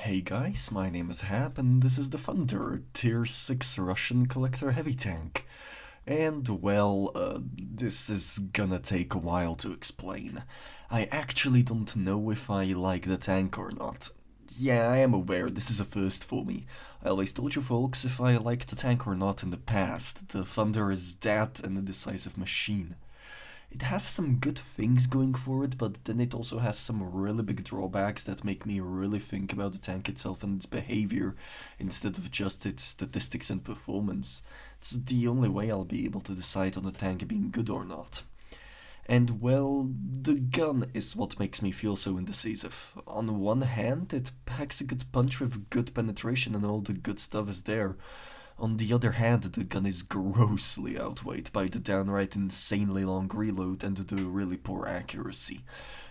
Hey guys, my name is Hap and this is the Thunder, Tier 6 Russian Collector Heavy Tank. And well, this is gonna take a while to explain. I actually don't know if I like the tank or not. Yeah, I am aware this is a first for me. I always told you folks if I liked the tank or not in the past. The Thunder is that an indecisive machine. It has some good things going for it, but then it also has some really big drawbacks that make me really think about the tank itself and its behavior instead of just its statistics and performance. It's the only way I'll be able to decide on the tank being good or not. And well, the gun is what makes me feel so indecisive. On one hand, it packs a good punch with good penetration and all the good stuff is there. On the other hand, the gun is grossly outweighed by the downright insanely long reload and the really poor accuracy.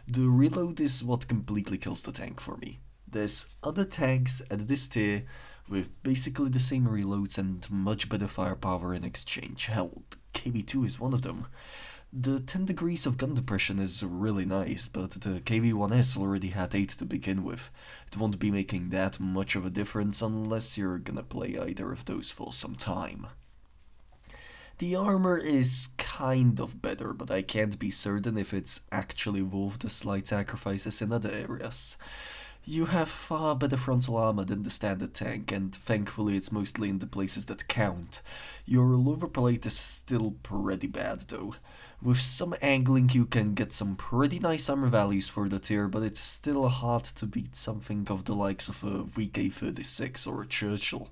The reload is what completely kills the tank for me. There's other tanks at this tier with basically the same reloads and much better firepower in exchange. Hell, the KV-2 is one of them. The 10 degrees of gun depression is really nice, but the KV-1S already had 8 to begin with. It won't be making that much of a difference unless you're gonna play either of those for some time. The armor is kind of better, but I can't be certain if it's actually worth the slight sacrifices in other areas. You have far better frontal armor than the standard tank, and thankfully it's mostly in the places that count. Your lower plate is still pretty bad though. With some angling you can get some pretty nice armor values for the tier, but it's still hard to beat something of the likes of a VK36 or a Churchill.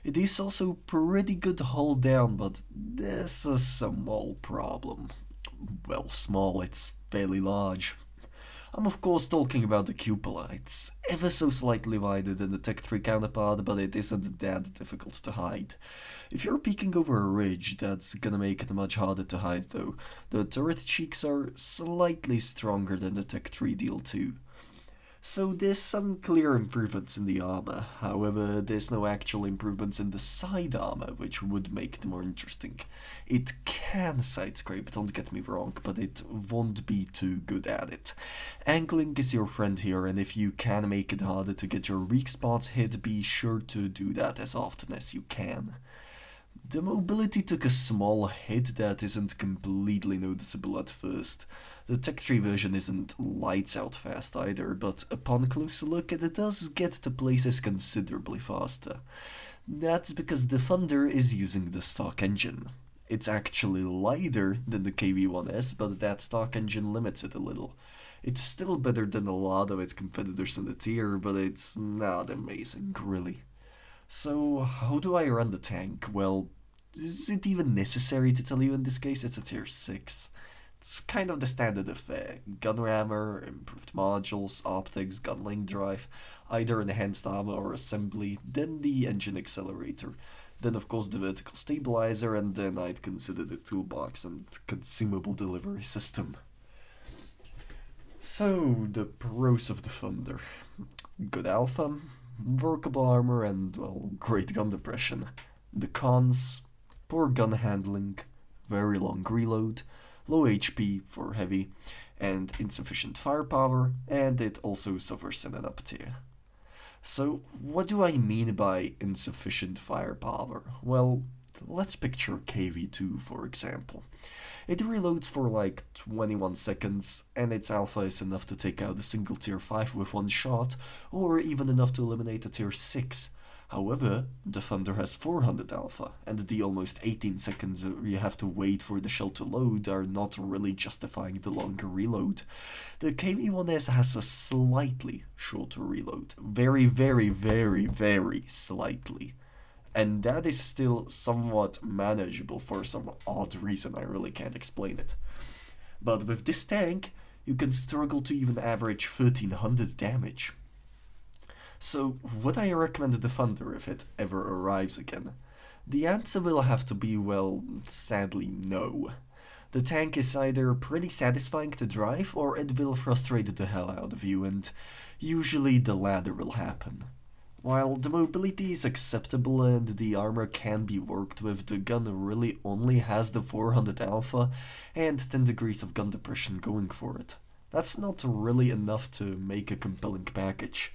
It is also pretty good hull down, but there's a small problem. Well, small, it's fairly large. I'm of course talking about the cupola. It's ever so slightly wider than the Tech 3 counterpart, but it isn't that difficult to hide. If you're peeking over a ridge, that's gonna make it much harder to hide though. The turret cheeks are slightly stronger than the Tech 3 deal too. So there's some clear improvements in the armor, however there's no actual improvements in the side armor, which would make it more interesting. It can side scrape, don't get me wrong, but it won't be too good at it. Angling is your friend here, and if you can make it harder to get your weak spots hit, be sure to do that as often as you can. The mobility took a small hit that isn't completely noticeable at first. The Tech 3 version isn't lights out fast either, but upon closer look it does get to places considerably faster. That's because the Thunder is using the stock engine. It's actually lighter than the KV-1S, but that stock engine limits it a little. It's still better than a lot of its competitors in the tier, but it's not amazing, really. So, how do I run the tank? Well, is it even necessary to tell you in this case? It's a tier 6. It's kind of the standard affair. Gun rammer, improved modules, optics, gun link drive, either enhanced armor or assembly, then the engine accelerator, then of course the vertical stabilizer, and then I'd consider the toolbox and consumable delivery system. So, the pros of the Thunder. Good alpha, workable armor, and, well, great gun depression. The cons: poor gun handling, very long reload, low HP for heavy, and insufficient firepower, and it also suffers in an up tier. So, what do I mean by insufficient firepower? Well, let's picture KV-2 for example. It reloads for like 21 seconds, and its alpha is enough to take out a single tier 5 with one shot, or even enough to eliminate a tier 6. However, the Thunder has 400 alpha, and the almost 18 seconds you have to wait for the shell to load are not really justifying the longer reload. The KV-1S has a slightly shorter reload. Very, very, very, very slightly. And that is still somewhat manageable for some odd reason, I really can't explain it. But with this tank, you can struggle to even average 1300 damage. So, would I recommend the Thunder if it ever arrives again? The answer will have to be, well, sadly no. The tank is either pretty satisfying to drive, or it will frustrate the hell out of you, and usually the latter will happen. While the mobility is acceptable and the armor can be worked with, the gun really only has the 400 alpha and 10 degrees of gun depression going for it. That's not really enough to make a compelling package.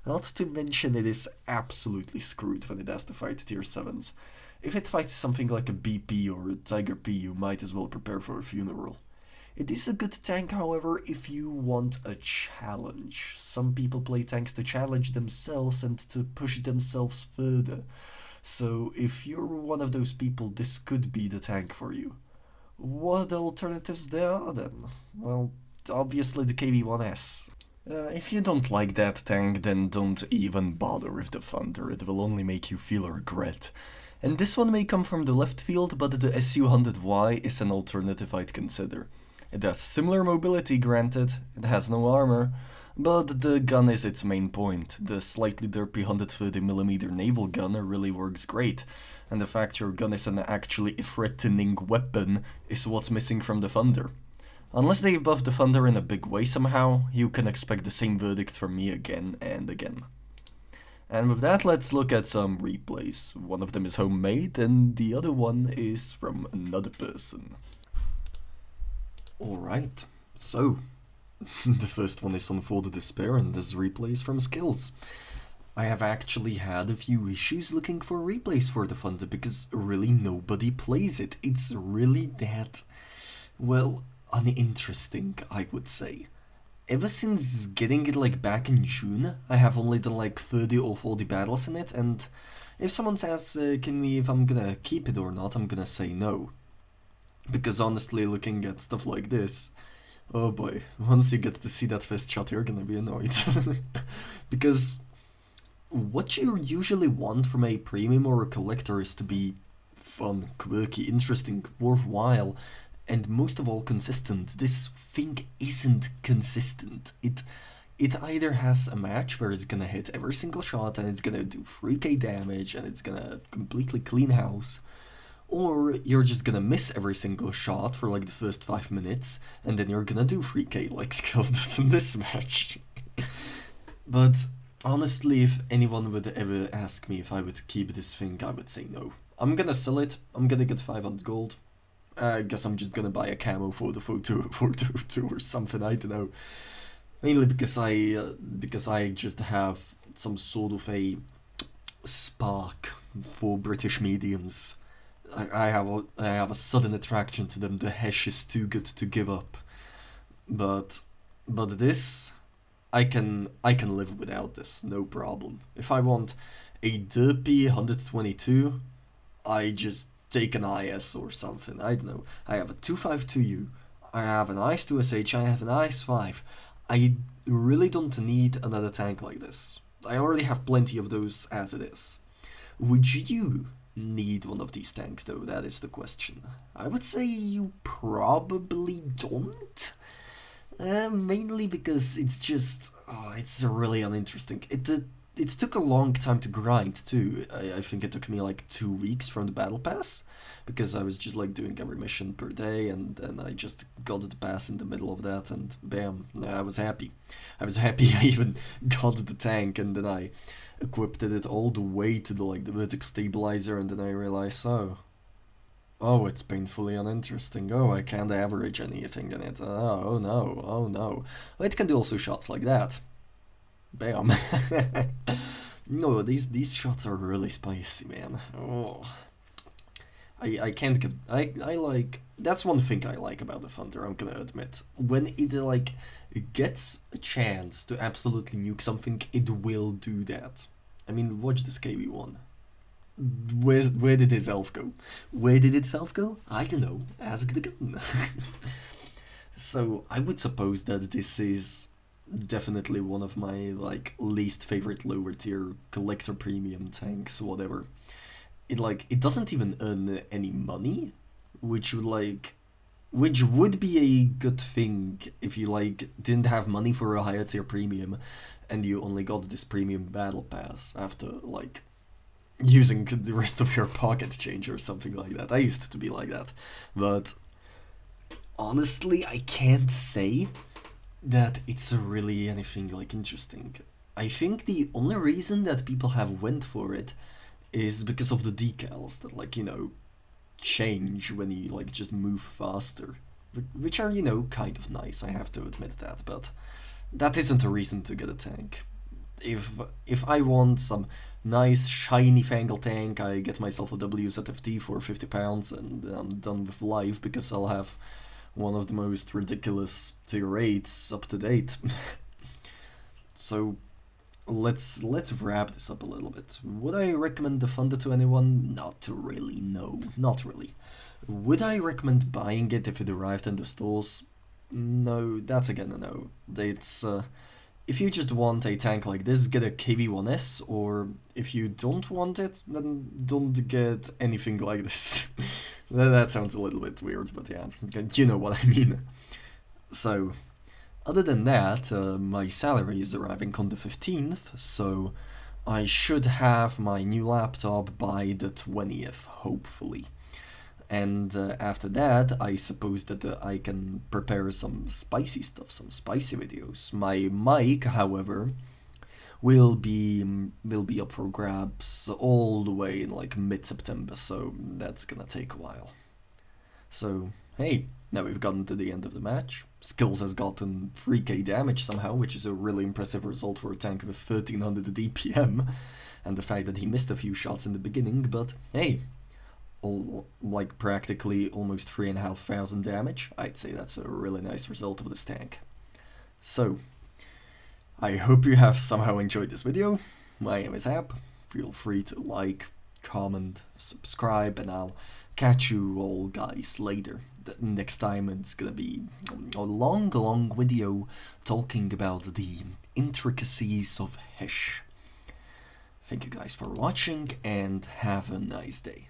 Not to mention it is absolutely screwed when it has to fight tier 7s. If it fights something like a BP or a Tiger P, you might as well prepare for a funeral. It is a good tank, however, if you want a challenge. Some people play tanks to challenge themselves and to push themselves further. So if you're one of those people, this could be the tank for you. What alternatives there are then? Well, obviously the KV-1S. If you don't like that tank, then don't even bother with the Thunder, it will only make you feel regret. And this one may come from the left field, but the SU-100Y is an alternative I'd consider. It has similar mobility, granted, it has no armor, but the gun is its main point. The slightly derpy 130mm naval gun really works great, and the fact your gun is an actually threatening weapon is what's missing from the Thunder. Unless they buff the Thunder in a big way somehow, you can expect the same verdict from me again and again. And with that, let's look at some replays. One of them is homemade, and the other one is from another person. Alright, so, the first one is on For the Despair, and this replay is from Skills. I have actually had a few issues looking for replays for the Thunder, because really nobody plays it. It's really that, well, uninteresting, I would say. Ever since getting it like back in June, I have only done like 30 or 40 battles in it, and if someone says if I'm gonna keep it or not, I'm gonna say no. Because honestly, looking at stuff like this, oh boy, once you get to see that first shot, you're gonna be annoyed. Because what you usually want from a premium or a collector is to be fun, quirky, interesting, worthwhile, and most of all consistent. This thing isn't consistent. It either has a match where it's gonna hit every single shot and it's gonna do 3k damage and it's gonna completely clean house, or you're just gonna miss every single shot for like the first 5 minutes and then you're gonna do 3k like Skills does in this match. But honestly, if anyone would ever ask me if I would keep this thing, I would say no. I'm gonna sell it, I'm gonna get 500 gold. I guess I'm just gonna buy a camo for the photo or something, I don't know. Mainly because I just have some sort of a spark for British mediums. I have a sudden attraction to them. The hash is too good to give up. But this, I can live without this, no problem. If I want a derpy 122, I just take an IS or something, I don't know. I have a 252U, I have an IS-2SH, I have an IS-5. I really don't need another tank like this. I already have plenty of those as it is. Would you need one of these tanks though? That is the question. I would say you probably don't. Mainly because it's just, it's really uninteresting. It took a long time to grind too. I think it took me like 2 weeks from the battle pass, because I was just like doing every mission per day, and then I just got the pass in the middle of that, and bam, I was happy. I even got the tank, and then I equipped it all the way to the vertex stabilizer, and then I realized, oh, it's painfully uninteresting. Oh, I can't average anything in it. Oh no. Well, it can do also shots like that. Bam. No, these shots are really spicy, man. Oh, I can't get. I like. That's one thing I like about the Thunder, I'm gonna admit. When it gets a chance to absolutely nuke something, it will do that. I mean, watch this KV-1. Where did his elf go? Where did its elf go? I don't know. Ask the gun. So I would suppose that this is definitely one of my least favorite lower tier collector premium tanks, whatever. It doesn't even earn any money, which would be a good thing if you didn't have money for a higher tier premium and you only got this premium battle pass after using the rest of your pocket change or something like that. I used to be like that, but honestly I can't say that it's really anything interesting. I think the only reason that people have went for it is because of the decals that change when you just move faster, which are kind of nice, I have to admit that, but that isn't a reason to get a tank. if I want some nice shiny Fangle tank, I get myself a WZFT for £50 and I'm done with life because I'll have one of the most ridiculous tier 8s up to date. So let's wrap this up a little bit. Would I recommend the Thunder to anyone? Not really, no, not really. Would I recommend buying it if it arrived in the stores? No, that's again a no. It's if you just want a tank like this, get a KV-1S, or if you don't want it, then don't get anything like this. That sounds a little bit weird, but yeah, you know what I mean. So, other than that, my salary is arriving on the 15th, so I should have my new laptop by the 20th, hopefully. And after that, I suppose that I can prepare some spicy stuff, some spicy videos. My mic, however, will be up for grabs all the way in like mid-September, so that's gonna take a while. So, hey, now we've gotten to the end of the match. Skills has gotten 3k damage somehow, which is a really impressive result for a tank with 1300 DPM, and the fact that he missed a few shots in the beginning, but hey, like practically almost 3,500 damage. I'd say that's a really nice result of this tank. So, I hope you have somehow enjoyed this video. My name is Hap. Feel free to like, comment, subscribe, and I'll catch you all guys later. Next time it's gonna be a long video talking about the intricacies of Hesh. Thank you guys for watching and have a nice day.